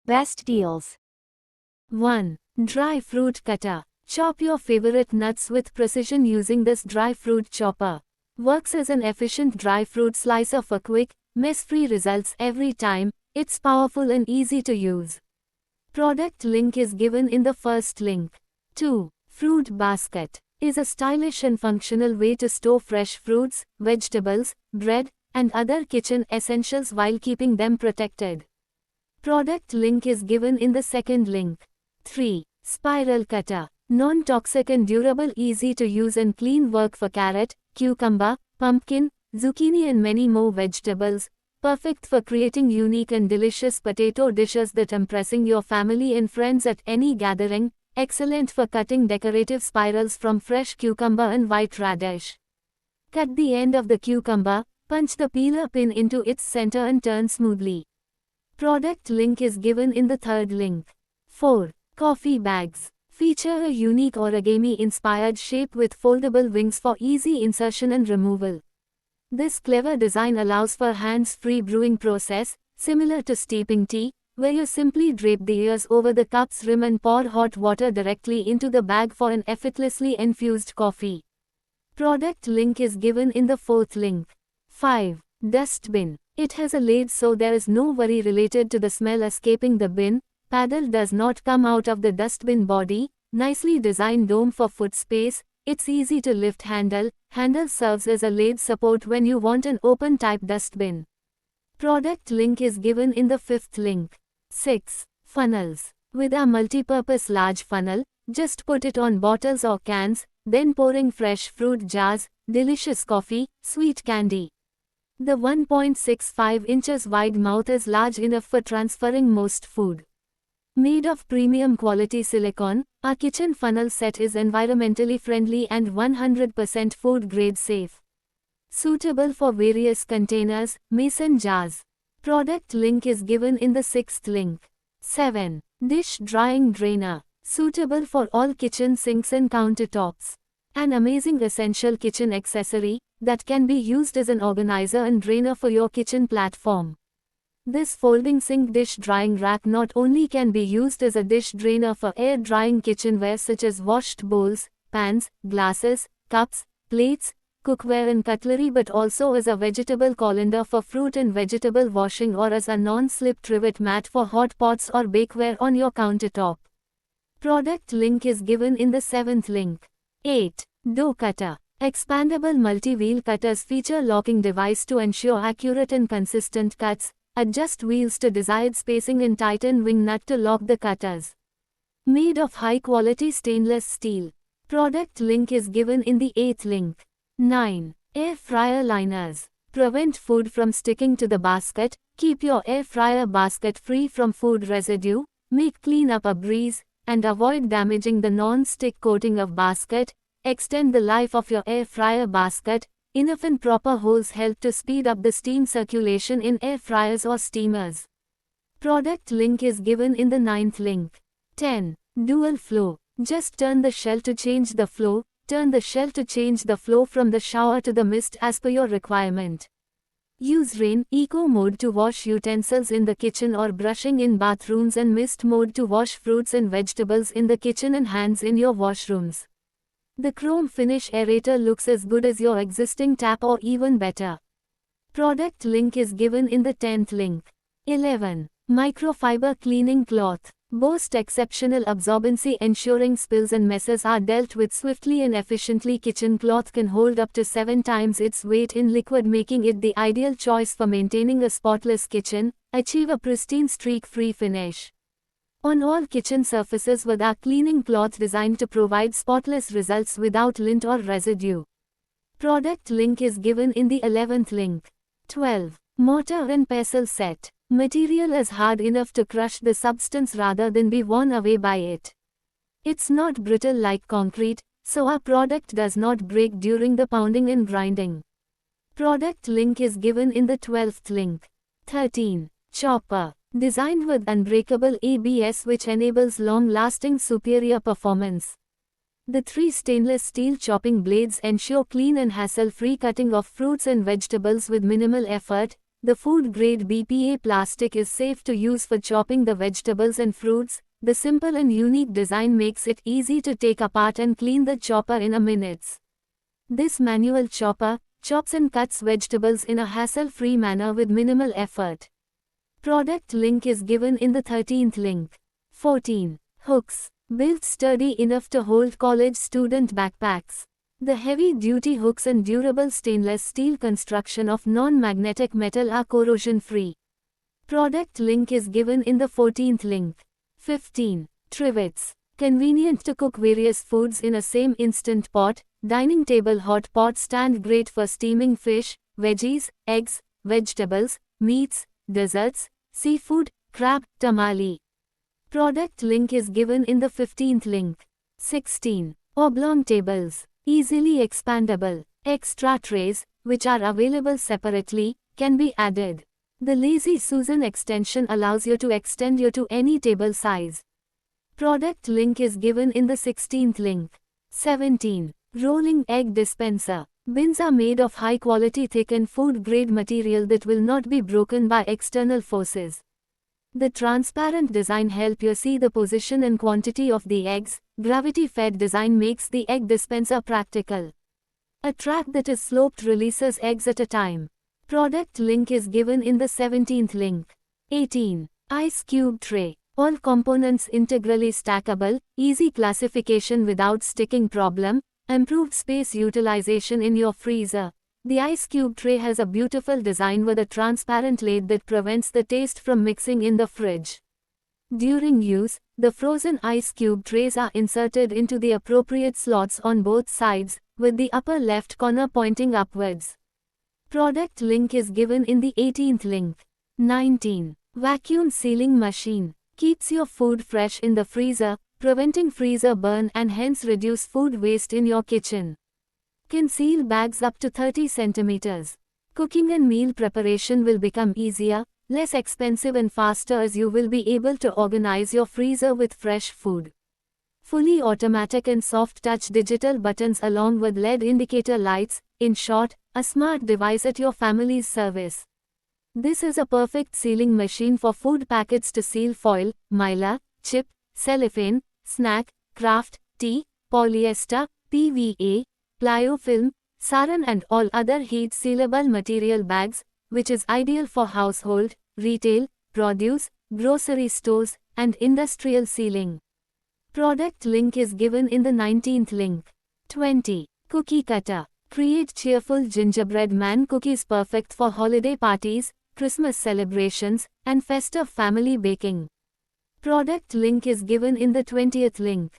Best deals. 1. Dry fruit cutter. Chop your favorite nuts with precision using this dry fruit chopper. Works as an efficient dry fruit slicer for quick, mess-free results every time. It's powerful and easy to use. Product link is given in the first link. 2. Fruit basket is a stylish and functional way to store fresh fruits, vegetables, bread, and other kitchen essentials while keeping them protected. Product link is given in the second link. 3. Spiral cutter. Non-toxic and durable, easy to use and clean. Work for carrot, cucumber, pumpkin, zucchini and many more vegetables. Perfect for creating unique and delicious potato dishes that impressing your family and friends at any gathering. Excellent for cutting decorative spirals from fresh cucumber and white radish. Cut the end of the cucumber, punch the peeler pin into its center and turn smoothly. Product link is given in the third link. 4. Coffee bags. Feature a unique origami-inspired shape with foldable wings for easy insertion and removal. This clever design allows for hands-free brewing process, similar to steeping tea, where you simply drape the ears over the cup's rim and pour hot water directly into the bag for an effortlessly infused coffee. Product link is given in the fourth link. 5. Dustbin. It has a lid so there is no worry related to the smell escaping the bin. Paddle does not come out of the dustbin body. Nicely designed dome for foot space. It's easy to lift handle. Handle serves as a lid support when you want an open type dustbin. Product link is given in the fifth link. 6. Funnels. With a multi-purpose large funnel, just put it on bottles or cans, then pouring fresh fruit jars, delicious coffee, sweet candy. The 1.65 inches wide mouth is large enough for transferring most food. Made of premium quality silicone, our kitchen funnel set is environmentally friendly and 100% food grade safe. Suitable for various containers, mason jars. Product link is given in the sixth link. 7. Dish drying drainer. Suitable for all kitchen sinks and countertops. An amazing essential kitchen accessory that can be used as an organizer and drainer for your kitchen platform. This folding sink dish drying rack not only can be used as a dish drainer for air drying kitchenware such as washed bowls, pans, glasses, cups, plates, cookware and cutlery, but also as a vegetable colander for fruit and vegetable washing, or as a non-slip trivet mat for hot pots or bakeware on your countertop. Product link is given in the seventh link. 8. Dough cutter. Expandable multi-wheel cutters feature locking device to ensure accurate and consistent cuts. Adjust wheels to desired spacing and tighten wing nut to lock the cutters. Made of high-quality stainless steel. Product link is given in the 8th link. 9. Air fryer liners. Prevent food from sticking to the basket. Keep your air fryer basket free from food residue. Make cleanup a breeze, and avoid damaging the non-stick coating of basket. Extend the life of your air fryer basket. Enough and proper holes help to speed up the steam circulation in air fryers or steamers. Product link is given in the 9th link. 10. Dual flow. Just turn the shell to change the flow. Turn the shell to change the flow from the shower to the mist as per your requirement. Use rain eco mode to wash utensils in the kitchen or brushing in bathrooms, and mist mode to wash fruits and vegetables in the kitchen and hands in your washrooms. The chrome finish aerator looks as good as your existing tap or even better. Product link is given in the 10th link. 11. Microfiber cleaning cloth. Boast exceptional absorbency, ensuring spills and messes are dealt with swiftly and efficiently. Kitchen cloth can hold up to 7 times its weight in liquid, making it the ideal choice for maintaining a spotless kitchen. Achieve a pristine streak-free finish on all kitchen surfaces with our cleaning cloth designed to provide spotless results without lint or residue. Product link is given in the 11th link. 12. Mortar and pestle set. Material is hard enough to crush the substance rather than be worn away by it. It's not brittle like concrete, so our product does not break during the pounding and grinding. Product link is given in the 12th link. 13. Chopper. Designed with unbreakable ABS which enables long-lasting superior performance. The 3 stainless steel chopping blades ensure clean and hassle-free cutting of fruits and vegetables with minimal effort. The food-grade BPA plastic is safe to use for chopping the vegetables and fruits. The simple and unique design makes it easy to take apart and clean the chopper in a minute. This manual chopper chops and cuts vegetables in a hassle-free manner with minimal effort. Product link is given in the 13th link. 14. Hooks. Built sturdy enough to hold college student backpacks. The heavy-duty hooks and durable stainless steel construction of non-magnetic metal are corrosion-free. Product link is given in the 14th link. 15. Trivets. Convenient to cook various foods in a same instant pot. Dining table hot pot stand great for steaming fish, veggies, eggs, vegetables, meats, desserts, seafood, crab, tamale. Product link is given in the 15th link. 16. Oblong tables. Easily expandable. Extra trays, which are available separately, can be added. The Lazy Susan extension allows you to extend you to any table size. Product link is given in the 16th link. 17. Rolling egg dispenser. Bins are made of high-quality thick and food-grade material that will not be broken by external forces. The transparent design helps you see the position and quantity of the eggs. Gravity-fed design makes the egg dispenser practical. A track that is sloped releases eggs at a time. Product link is given in the 17th link. 18. Ice cube tray. All components integrally stackable, easy classification without sticking problem, improved space utilization in your freezer. The ice cube tray has a beautiful design with a transparent lid that prevents the taste from mixing in the fridge. During use, the frozen ice cube trays are inserted into the appropriate slots on both sides, with the upper left corner pointing upwards. Product link is given in the 18th link. 19. Vacuum sealing machine. Keeps your food fresh in the freezer, preventing freezer burn and hence reduce food waste in your kitchen. Can seal bags up to 30 centimeters. Cooking and meal preparation will become easier, less expensive and faster as you will be able to organize your freezer with fresh food. Fully automatic and soft touch digital buttons along with LED indicator lights, in short, a smart device at your family's service. This is a perfect sealing machine for food packets to seal foil, mylar, chip, cellophane, snack, craft, tea, polyester, PVA, plyofilm, saran and all other heat sealable material bags, which is ideal for household, retail, produce, grocery stores, and industrial sealing. Product link is given in the 19th link. 20. Cookie cutter. Create cheerful gingerbread man cookies perfect for holiday parties, Christmas celebrations, and festive family baking. Product link is given in the 20th link.